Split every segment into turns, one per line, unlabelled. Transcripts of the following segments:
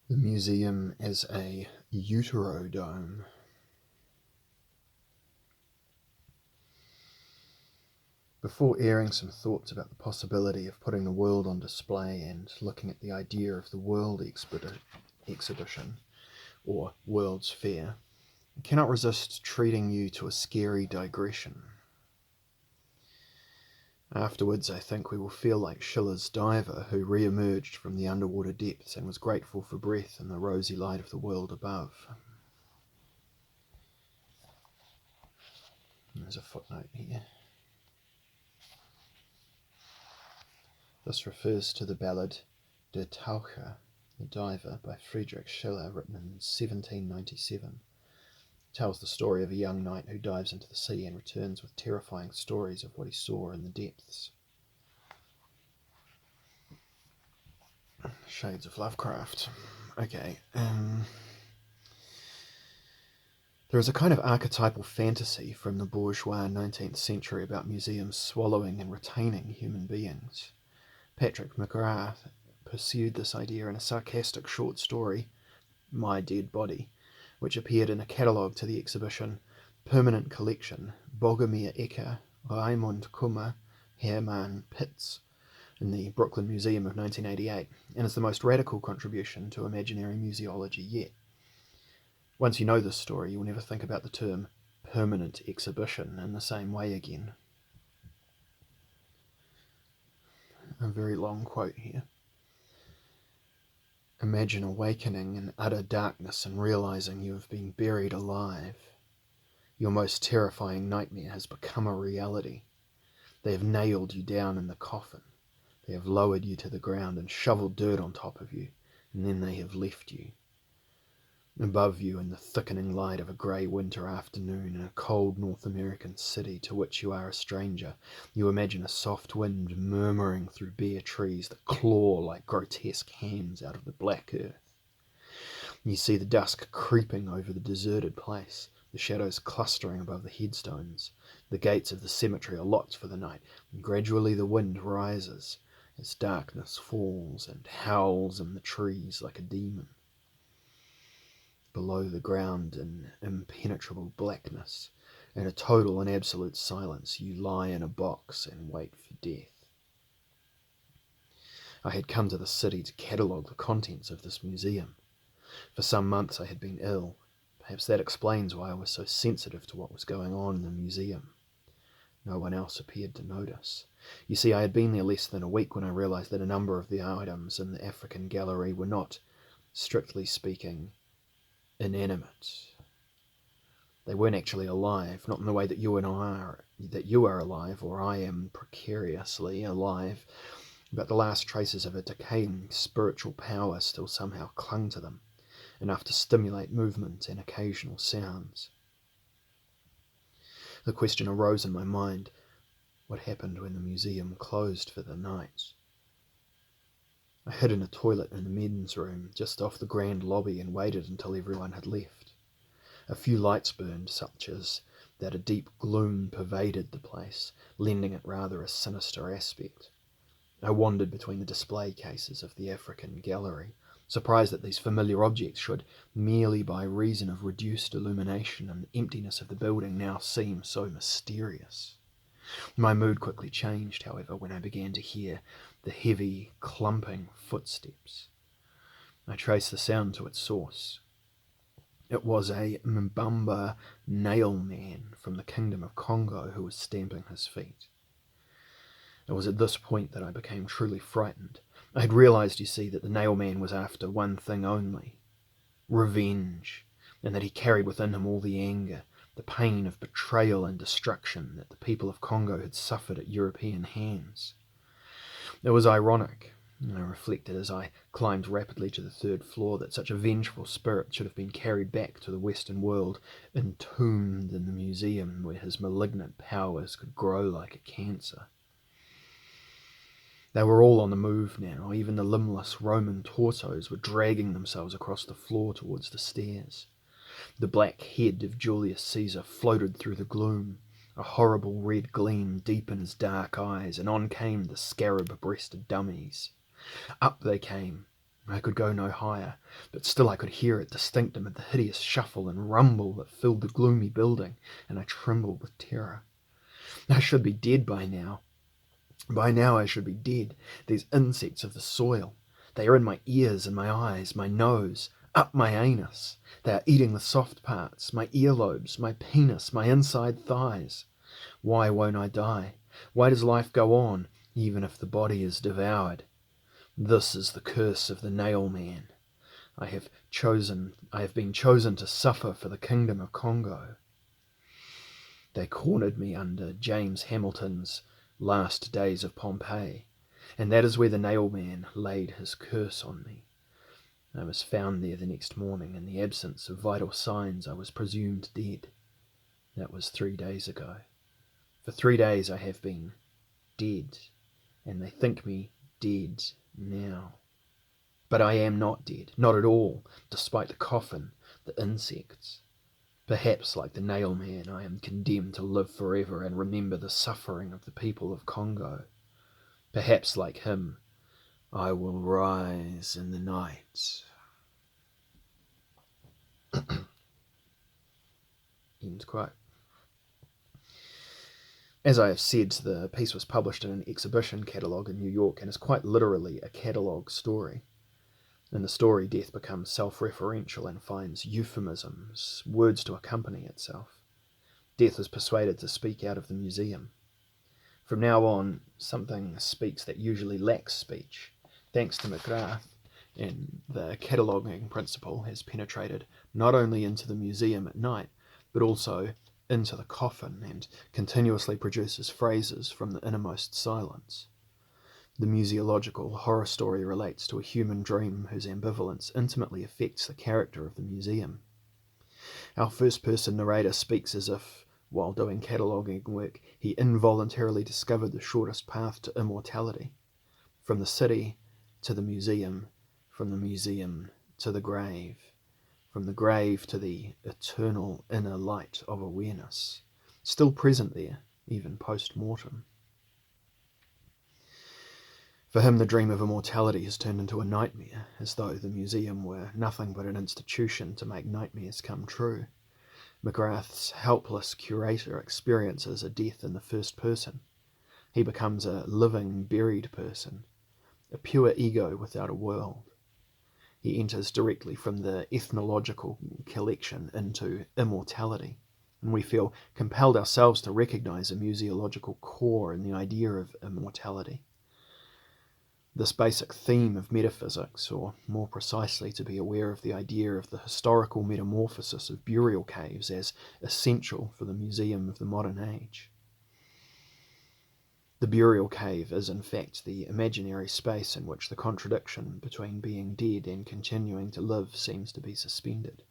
The museum as a Uterodome. Before airing some thoughts about the possibility of putting the world on display and looking at the idea of the World Exhibition, or World's Fair, I cannot resist treating you to a scary digression. Afterwards, I think we will feel like Schiller's diver who re-emerged from the underwater depths and was grateful for breath and the rosy light of the world above. There's a footnote here. This refers to the ballad Der Taucher, the Diver, by Friedrich Schiller, written in 1797. It tells the story of a young knight who dives into the sea and returns with terrifying stories of what he saw in the depths. Shades of Lovecraft. Okay. There is a kind of archetypal fantasy from the bourgeois 19th century about museums swallowing and retaining human beings. Patrick McGrath pursued this idea in a sarcastic short story, My Dead Body, which appeared in a catalogue to the exhibition Permanent Collection, Bogomir Ecker, Raimund Kummer, Hermann Pitz, in the Brooklyn Museum of 1988, and is the most radical contribution to imaginary museology yet. Once you know this story, you will never think about the term permanent exhibition in the same way again. A very long quote here. Imagine awakening in utter darkness and realizing you have been buried alive. Your most terrifying nightmare has become a reality. They have nailed you down in the coffin. They have lowered you to the ground and shoveled dirt on top of you, and then they have left you. Above you, in the thickening light of a grey winter afternoon in a cold North American city to which you are a stranger, you imagine a soft wind murmuring through bare trees that claw like grotesque hands out of the black earth. You see the dusk creeping over the deserted place, the shadows clustering above the headstones. The gates of the cemetery are locked for the night, and gradually the wind rises as darkness falls and howls in the trees like a demon. Below the ground, in impenetrable blackness, in a total and absolute silence, you lie in a box and wait for death. I had come to the city to catalogue the contents of this museum. For some months I had been ill. Perhaps that explains why I was so sensitive to what was going on in the museum. No one else appeared to notice. You see, I had been there less than a week when I realized that a number of the items in the African gallery were not, strictly speaking, inanimate. They weren't actually alive, not in the way that you are alive, or I am precariously alive, but the last traces of a decaying spiritual power still somehow clung to them, enough to stimulate movement and occasional sounds. The question arose in my mind, what happened when the museum closed for the night? I hid in a toilet in the men's room, just off the grand lobby, and waited until everyone had left. A few lights burned, such as that a deep gloom pervaded the place, lending it rather a sinister aspect. I wandered between the display cases of the African gallery, surprised that these familiar objects should, merely by reason of reduced illumination and the emptiness of the building, now seem so mysterious. My mood quickly changed, however, when I began to hear the heavy, clumping footsteps. I traced the sound to its source. It was a Mbamba nail man from the Kingdom of Congo who was stamping his feet. It was at this point that I became truly frightened. I had realized, you see, that the nail man was after one thing only: revenge, and that he carried within him all the anger, the pain of betrayal and destruction that the people of Congo had suffered at European hands. It was ironic, I reflected as I climbed rapidly to the third floor, that such a vengeful spirit should have been carried back to the Western world, entombed in the museum where his malignant powers could grow like a cancer. They were all on the move now. Even the limbless Roman torsos were dragging themselves across the floor towards the stairs. The black head of Julius Caesar floated through the gloom, a horrible red gleam deep in his dark eyes, and on came the scarab-breasted dummies. Up they came, I could go no higher, but still I could hear it distinct amid the hideous shuffle and rumble that filled the gloomy building, and I trembled with terror. I should be dead by now. By now I should be dead. These insects of the soil, they are in my ears and my eyes, my nose, up my anus. They are eating the soft parts, my earlobes, my penis, my inside thighs. Why won't I die? Why does life go on, even if the body is devoured? This is the curse of the nail man. I have been chosen to suffer for the kingdom of Congo. They cornered me under James Hamilton's Last Days of Pompeii, and that is where the nail man laid his curse on me. I was found there the next morning. In the absence of vital signs, I was presumed dead. That was 3 days ago. For 3 days I have been dead, and they think me dead now. But I am not dead, not at all, despite the coffin, the insects. Perhaps, like the nail man, I am condemned to live forever and remember the suffering of the people of Congo. Perhaps, like him, I will rise in the night. End quote. As I have said, the piece was published in an exhibition catalogue in New York and is quite literally a catalogue story. In the story, death becomes self-referential and finds euphemisms, words to accompany itself. Death is persuaded to speak out of the museum. From now on, something speaks that usually lacks speech. Thanks to McGrath, and the cataloguing principle has penetrated not only into the museum at night, but also into the coffin, and continuously produces phrases from the innermost silence. The museological horror story relates to a human dream whose ambivalence intimately affects the character of the museum. Our first-person narrator speaks as if, while doing cataloguing work, he involuntarily discovered the shortest path to immortality. From the city to the museum, from the museum to the grave, from the grave to the eternal inner light of awareness, still present there, even post-mortem. For him, the dream of immortality has turned into a nightmare, as though the museum were nothing but an institution to make nightmares come true. McGrath's helpless curator experiences a death in the first person. He becomes a living, buried person, a pure ego without a world. He enters directly from the ethnological collection into immortality, and we feel compelled ourselves to recognize a museological core in the idea of immortality. This basic theme of metaphysics, or more precisely to be aware of the idea of the historical metamorphosis of burial caves as essential for the museum of the modern age. The burial cave is in fact the imaginary space in which the contradiction between being dead and continuing to live seems to be suspended.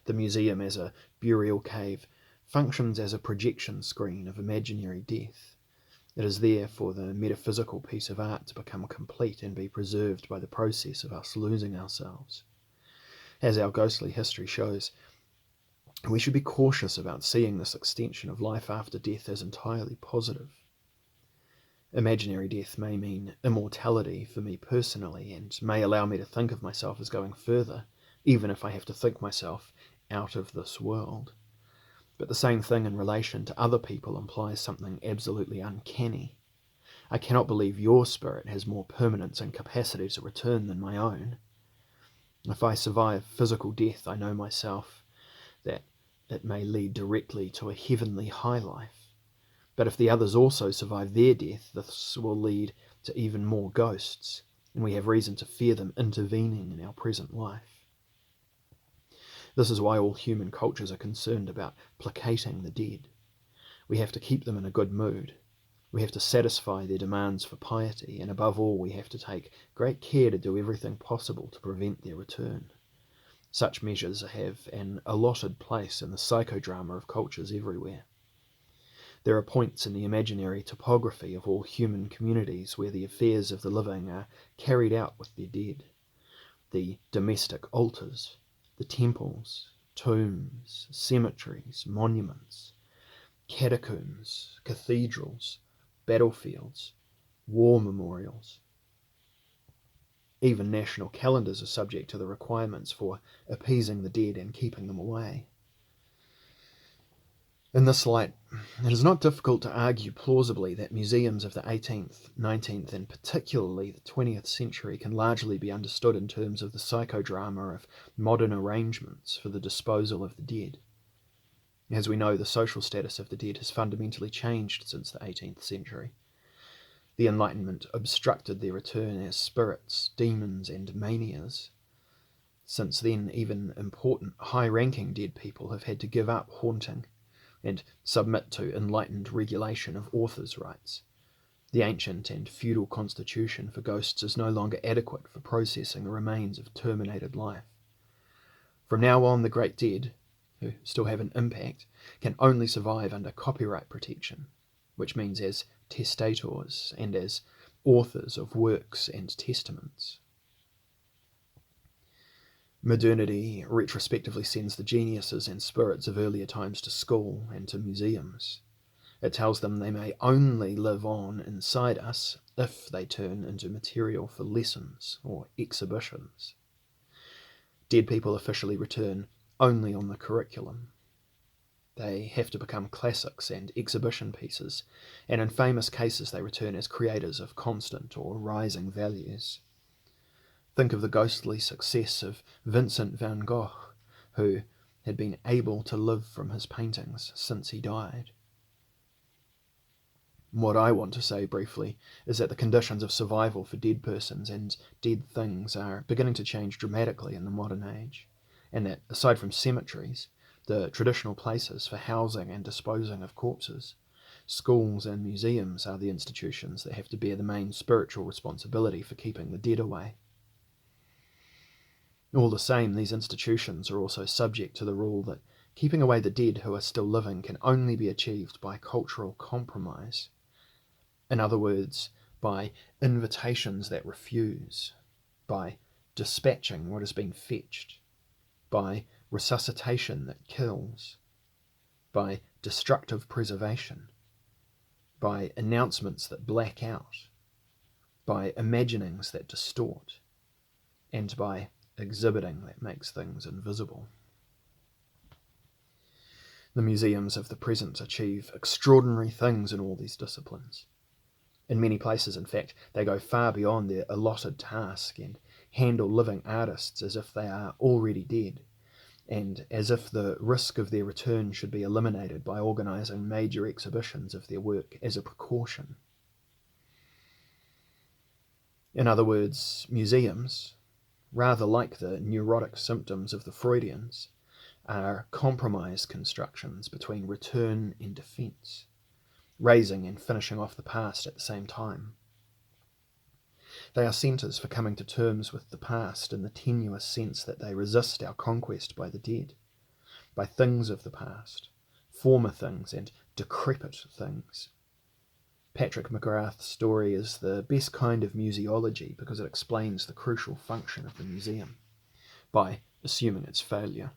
The museum as a burial cave functions as a projection screen of imaginary death. It is there for the metaphysical piece of art to become complete and be preserved by the process of us losing ourselves. As our ghostly history shows, we should be cautious about seeing this extension of life after death as entirely positive. Imaginary death may mean immortality for me personally, and may allow me to think of myself as going further, even if I have to think myself out of this world. But the same thing in relation to other people implies something absolutely uncanny. I cannot believe your spirit has more permanence and capacity to return than my own. If I survive physical death, I know myself that it may lead directly to a heavenly high life. But if the others also survive their death, this will lead to even more ghosts, and we have reason to fear them intervening in our present life. This is why all human cultures are concerned about placating the dead. We have to keep them in a good mood. We have to satisfy their demands for piety, and above all we have to take great care to do everything possible to prevent their return. Such measures have an allotted place in the psychodrama of cultures everywhere. There are points in the imaginary topography of all human communities where the affairs of the living are carried out with their dead. The domestic altars, the temples, tombs, cemeteries, monuments, catacombs, cathedrals, battlefields, war memorials. Even national calendars are subject to the requirements for appeasing the dead and keeping them away. In this light, it is not difficult to argue plausibly that museums of the 18th, 19th, and particularly the 20th century can largely be understood in terms of the psychodrama of modern arrangements for the disposal of the dead. As we know, the social status of the dead has fundamentally changed since the 18th century. The Enlightenment obstructed their return as spirits, demons, and manias. Since then, even important, high-ranking dead people have had to give up haunting and submit to enlightened regulation of authors' rights. The ancient and feudal constitution for ghosts is no longer adequate for processing the remains of terminated life. From now on, the great dead, who still have an impact, can only survive under copyright protection, which means as testators and as authors of works and testaments. Modernity retrospectively sends the geniuses and spirits of earlier times to school and to museums. It tells them they may only live on inside us if they turn into material for lessons or exhibitions. Dead people officially return only on the curriculum. They have to become classics and exhibition pieces, and in famous cases they return as creators of constant or rising values. Think of the ghostly success of Vincent van Gogh, who had been able to live from his paintings since he died. What I want to say briefly is that the conditions of survival for dead persons and dead things are beginning to change dramatically in the modern age, and that, aside from cemeteries, the traditional places for housing and disposing of corpses, schools and museums are the institutions that have to bear the main spiritual responsibility for keeping the dead away. All the same, these institutions are also subject to the rule that keeping away the dead who are still living can only be achieved by cultural compromise. In other words, by invitations that refuse, by dispatching what has been fetched, by resuscitation that kills, by destructive preservation, by announcements that black out, by imaginings that distort, and by exhibiting that makes things invisible. The museums of the present achieve extraordinary things in all these disciplines. In many places, in fact, they go far beyond their allotted task and handle living artists as if they are already dead, and as if the risk of their return should be eliminated by organising major exhibitions of their work as a precaution. In other words, museums, rather like the neurotic symptoms of the Freudians, are compromise constructions between return and defence, raising and finishing off the past at the same time. They are centres for coming to terms with the past in the tenuous sense that they resist our conquest by the dead, by things of the past, former things and decrepit things. Patrick McGrath's story is the best kind of museology because it explains the crucial function of the museum, by assuming its failure.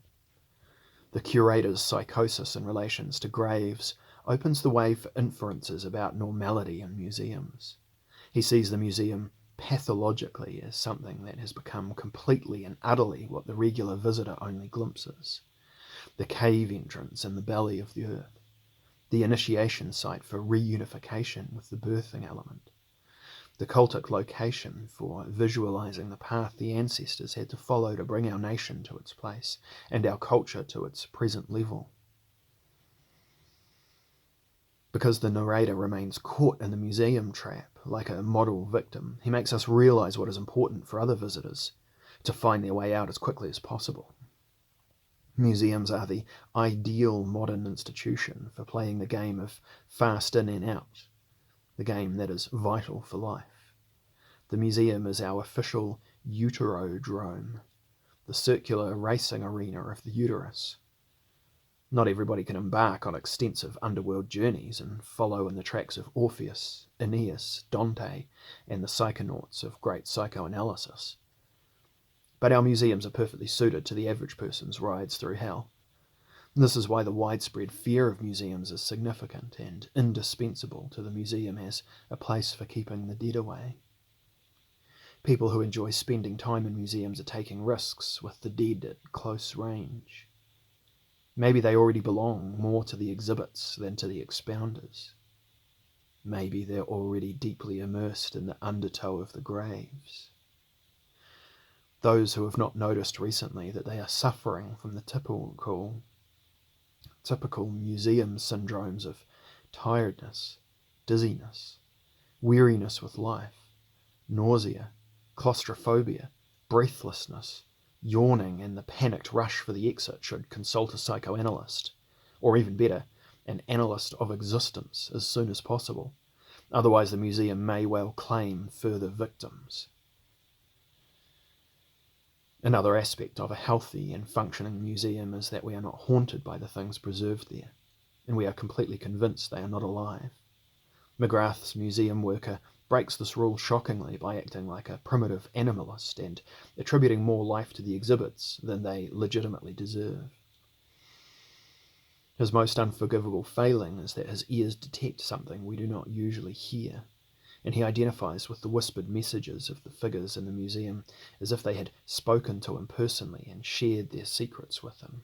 The curator's psychosis in relations to graves opens the way for inferences about normality in museums. He sees the museum pathologically as something that has become completely and utterly what the regular visitor only glimpses. The cave entrance in the belly of the earth, the initiation site for reunification with the birthing element, the cultic location for visualizing the path the ancestors had to follow to bring our nation to its place and our culture to its present level. Because the narrator remains caught in the museum trap like a model victim, he makes us realize what is important for other visitors, to find their way out as quickly as possible. Museums are the ideal modern institution for playing the game of fast in and out, the game that is vital for life. The museum is our official Uterodome, the circular racing arena of the uterus. Not everybody can embark on extensive underworld journeys and follow in the tracks of Orpheus, Aeneas, Dante, and the psychonauts of great psychoanalysis. But our museums are perfectly suited to the average person's rides through hell. This is why the widespread fear of museums is significant and indispensable to the museum as a place for keeping the dead away. People who enjoy spending time in museums are taking risks with the dead at close range. Maybe they already belong more to the exhibits than to the expounders. Maybe they're already deeply immersed in the undertow of the graves. Those who have not noticed recently that they are suffering from the typical museum syndromes of tiredness, dizziness, weariness with life, nausea, claustrophobia, breathlessness, yawning, and the panicked rush for the exit should consult a psychoanalyst, or even better, an analyst of existence as soon as possible. Otherwise, the museum may well claim further victims. Another aspect of a healthy and functioning museum is that we are not haunted by the things preserved there, and we are completely convinced they are not alive. McGrath's museum worker breaks this rule shockingly by acting like a primitive animalist and attributing more life to the exhibits than they legitimately deserve. His most unforgivable failing is that his ears detect something we do not usually hear, and he identifies with the whispered messages of the figures in the museum as if they had spoken to him personally and shared their secrets with him.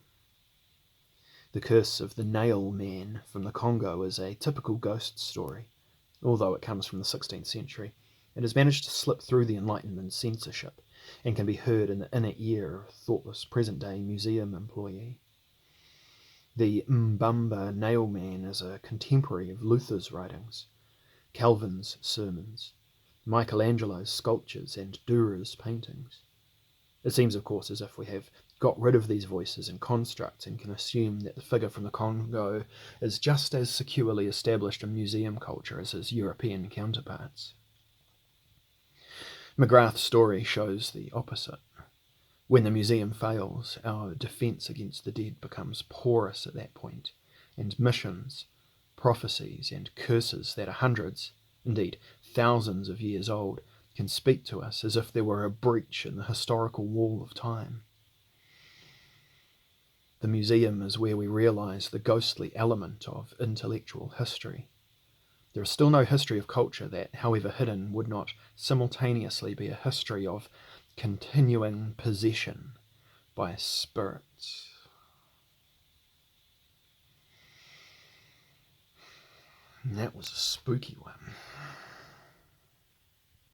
The curse of the nail man from the Congo is a typical ghost story, although it comes from the 16th century. It has managed to slip through the Enlightenment censorship and can be heard in the inner ear of a thoughtless present-day museum employee. The Mbamba nailman is a contemporary of Luther's writings, Calvin's sermons, Michelangelo's sculptures, and Dürer's paintings. It seems, of course, as if we have got rid of these voices and constructs and can assume that the figure from the Congo is just as securely established in museum culture as his European counterparts. McGrath's story shows the opposite. When the museum fails, our defence against the dead becomes porous at that point, and missions, prophecies, and curses that are hundreds, indeed thousands of years old, can speak to us as if there were a breach in the historical wall of time. The museum is where we realise the ghostly element of intellectual history. There is still no history of culture that, however hidden, would not simultaneously be a history of continuing possession by spirits. And that was a spooky one.